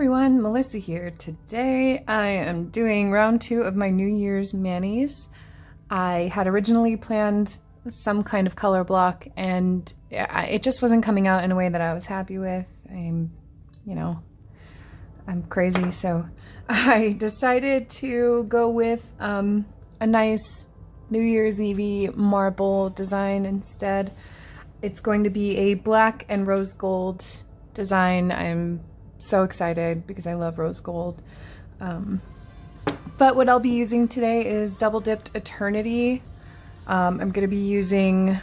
everyone, Melissa here. Today I am doing round 2 of my New Year's manis. I had originally planned some kind of color block and it just wasn't coming out in a way that I was happy with. I'm crazy, so I decided to go with a nice New Year's Eve marble design instead. It's going to be a black and rose gold design. I'm so excited because I love rose gold. But what I'll be using today is Double Dipped Eternity. I'm going to be using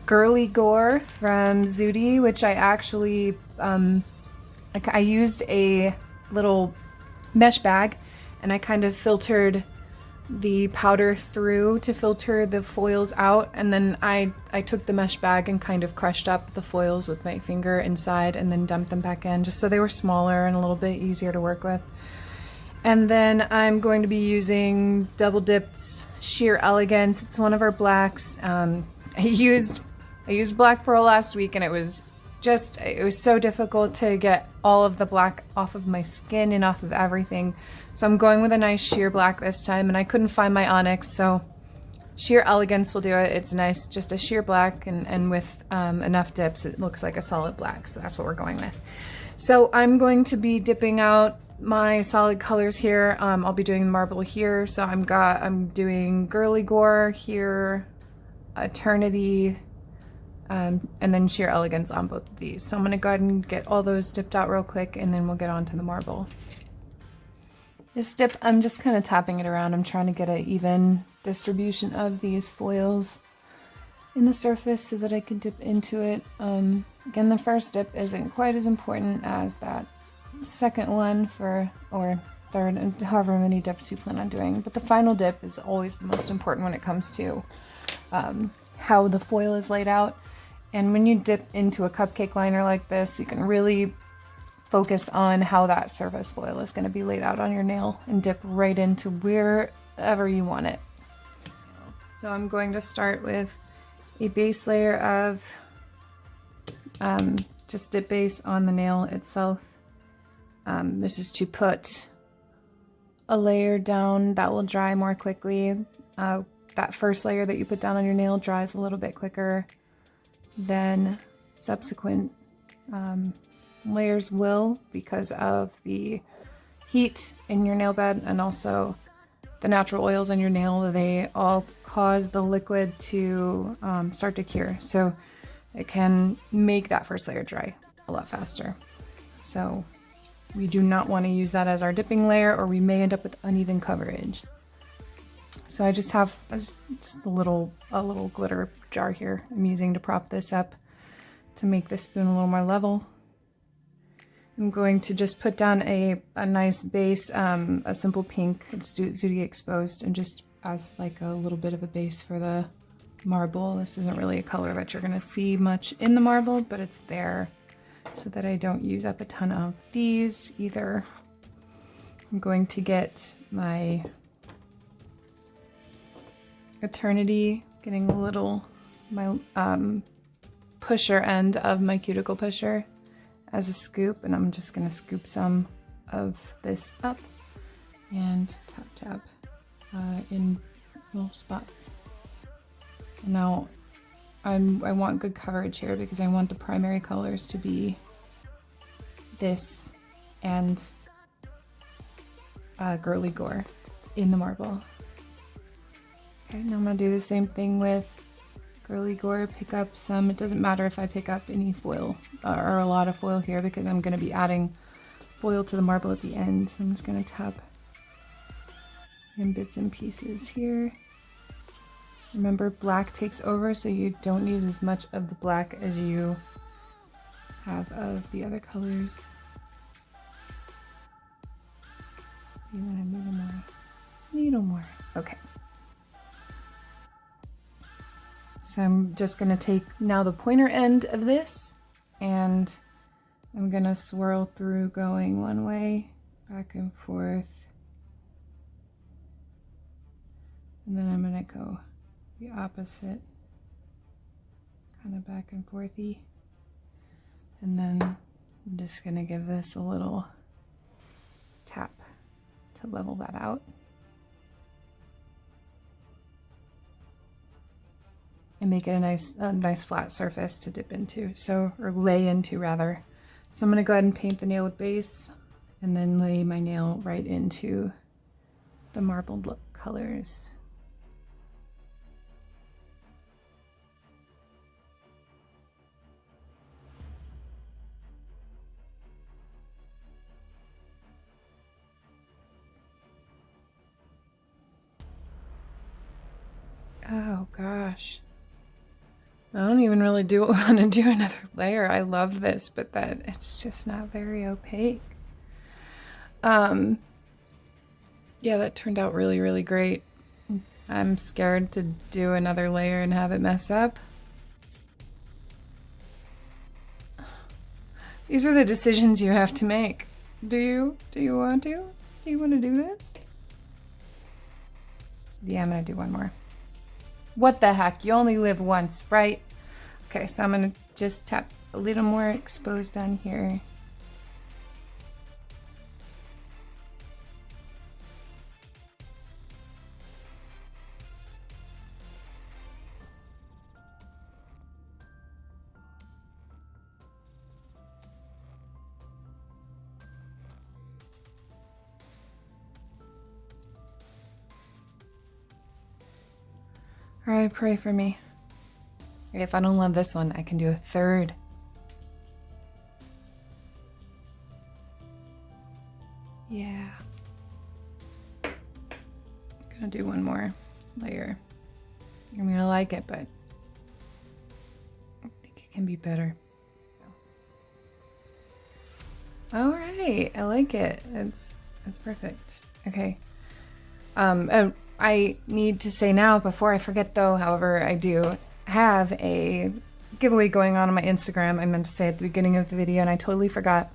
Girly Gore from Zudy, which I actually, I used a little mesh bag and I kind of filtered the powder through to filter the foils out, and then I took the mesh bag and kind of crushed up the foils with my finger inside and then dumped them back in just so they were smaller and a little bit easier to work with. And then I'm going to be using Double Dipped's Sheer Elegance. It's one of our blacks. I used Black Pearl last week and it was so difficult to get all of the black off of my skin and off of everything. So I'm going with a nice sheer black this time, and I couldn't find my onyx, so Sheer Elegance will do it. It's nice, just a sheer black, and with enough dips it looks like a solid black, so that's what we're going with. So I'm going to be dipping out my solid colors here. I'll be doing marble here, so I'm doing Girly Gore here, Eternity, and then Sheer Elegance on both of these. So I'm gonna go ahead and get all those dipped out real quick, and then we'll get on to the marble. This dip, I'm just kind of tapping it around. I'm trying to get an even distribution of these foils in the surface so that I can dip into it. Again, the first dip isn't quite as important as that second one or third, and however many dips you plan on doing. But the final dip is always the most important when it comes to how the foil is laid out. And when you dip into a cupcake liner like this, you can really focus on how that surface foil is going to be laid out on your nail and dip right into wherever you want it. So I'm going to start with a base layer of just dip base on the nail itself. This is to put a layer down that will dry more quickly. That first layer that you put down on your nail dries a little bit quicker than subsequent layers will, because of the heat in your nail bed and also the natural oils in your nail. They all cause the liquid to start to cure, so it can make that first layer dry a lot faster. So we do not want to use that as our dipping layer, or we may end up with uneven coverage. So I just have a little glitter jar here I'm using to prop this up to make this spoon a little more level. I'm going to just put down a nice base, a simple pink. It's Zudy Exposed, and just as like a little bit of a base for the marble. This isn't really a color that you're gonna see much in the marble, but it's there so that I don't use up a ton of these either. I'm going to get my Eternity, getting a little, my pusher end of my cuticle pusher as a scoop, and I'm just going to scoop some of this up and tap in little spots. Now I want good coverage here because I want the primary colors to be this and Girly Gore in the marble. Okay, now I'm going to do the same thing with Girly Gore. Pick up some, it doesn't matter if I pick up any foil or a lot of foil here because I'm going to be adding foil to the marble at the end. So I'm just going to tap in bits and pieces here. Remember, black takes over, so you don't need as much of the black as you have of the other colors. You want a little more? Needle more. Okay. So I'm just going to take now the pointer end of this, and I'm going to swirl through going one way, back and forth, and then I'm going to go the opposite, kind of back and forthy, and then I'm just gonna give this a little tap to level that out. And make it a nice flat surface to dip into, or lay into rather. So I'm gonna go ahead and paint the nail with base and then lay my nail right into the marbled look colors. Oh gosh. I don't even really want to do another layer. I love this, but it's just not very opaque. Yeah, that turned out really, really great. I'm scared to do another layer and have it mess up. These are the decisions you have to make. Do you? Do you want to? Do you want to do this? Yeah, I'm gonna do one more. What the heck? You only live once, right? Okay, so I'm gonna just tap a little more exposed on here. All right, pray for me. If I don't love this one, I can do a third. Yeah. I'm gonna do one more layer. I'm gonna like it, but I think it can be better. So. All right, I like it. It's perfect. Okay. I need to say now before I forget though, however, I do have a giveaway going on my Instagram. I meant to say at the beginning of the video and I totally forgot.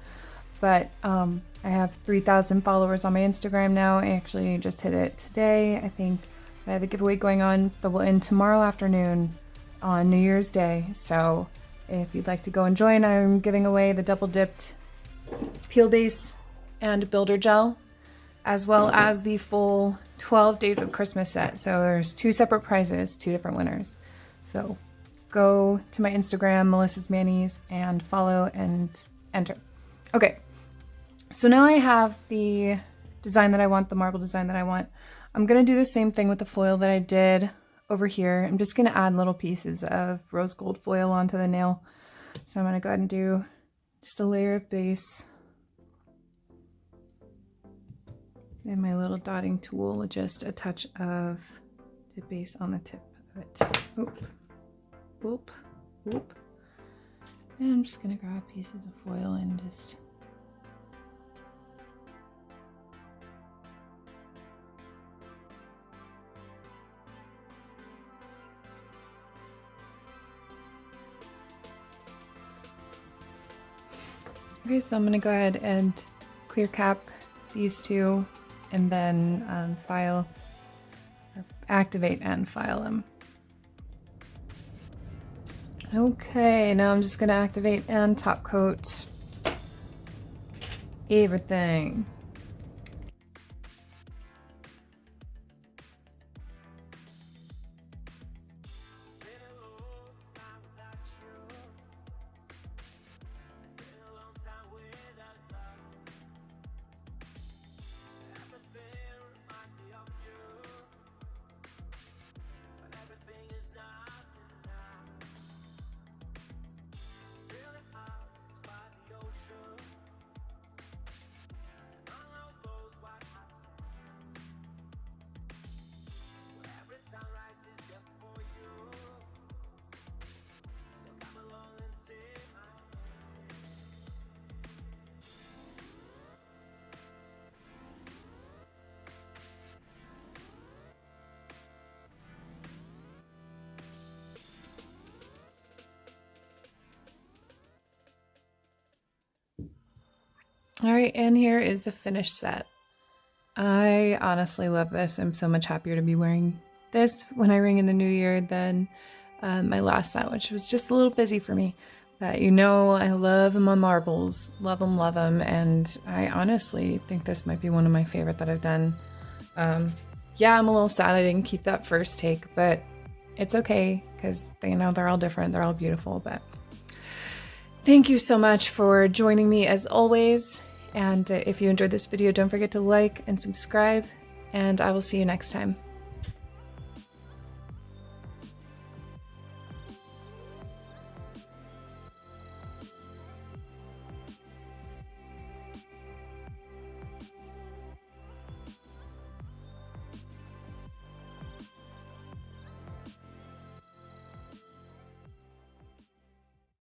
But I have 3,000 followers on my Instagram now. I actually just hit it today. I think I have a giveaway going on that will end tomorrow afternoon on New Year's Day. So if you'd like to go and join, I'm giving away the double dipped peel base and builder gel, as well as the full 12 Days of Christmas set. So there's 2 separate prizes, 2 different winners. So go to my Instagram, Melissa's Manis, and follow and enter. Okay, so now I have the design that I want, the marble design that I want. I'm gonna do the same thing with the foil that I did over here. I'm just gonna add little pieces of rose gold foil onto the nail. So I'm gonna go ahead and do just a layer of base. And my little dotting tool, just a touch of the base on the tip of it. Oop, oop, oop. And I'm just gonna grab pieces of foil and just okay, so I'm gonna go ahead and clear cap these 2 and then activate and file them. Okay, now I'm just gonna activate and top coat everything. All right, and here is the finished set. I honestly love this. I'm so much happier to be wearing this when I ring in the new year than my last set, which was just a little busy for me. You know, I love my marbles. Love them. And I honestly think this might be one of my favorite that I've done. Yeah, I'm a little sad I didn't keep that first take, but it's okay because you know they're all different. They're all beautiful. But thank you so much for joining me as always. And if you enjoyed this video, don't forget to like and subscribe. And I will see you next time.